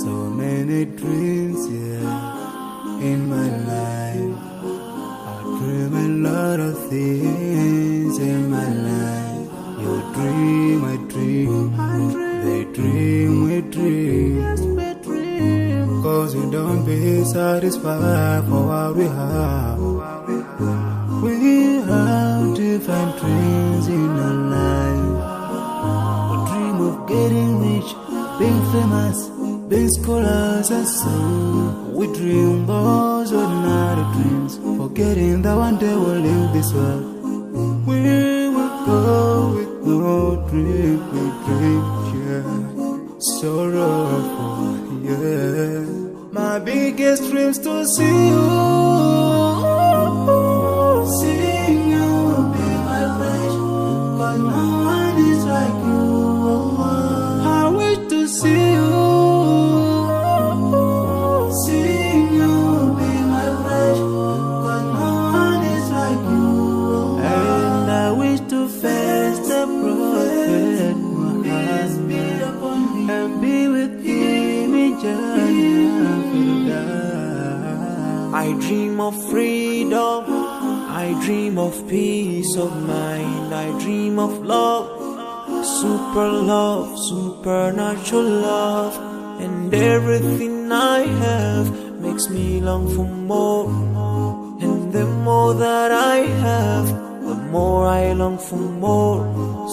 So many dreams, in my life. I dream a lot of things in my life. You dream, I dream. They dream, we dream. Cause we don't be satisfied for what we have. We have different dreams in our life. We dream of getting rich, being famous, being scholars and so. We dream those ordinary dreams, forgetting that one day we'll leave this world. We will go with no dream, we dream, sorrowful, My biggest dreams to see you, seeing you be my flesh, cause no one is like you. I wish to see you, seeing you be my flesh, cause no one is like you. And I wish to face the prophet Muhammad and be with him in Jannah. I dream of freedom, I dream of peace of mind, I dream of love, supernatural love, and everything I have makes me long for more. And the more that I have, the more I long for more.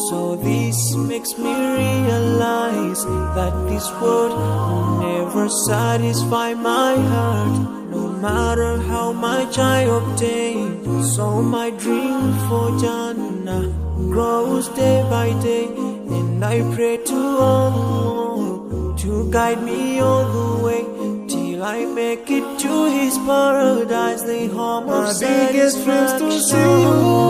So this makes me realize that this world will never satisfy my heart, no matter how much I obtain. So my dream for Jannah grows day by day, and I pray to Allah to guide me all the way till I make it to His paradise. The home of my biggest dreams to see you.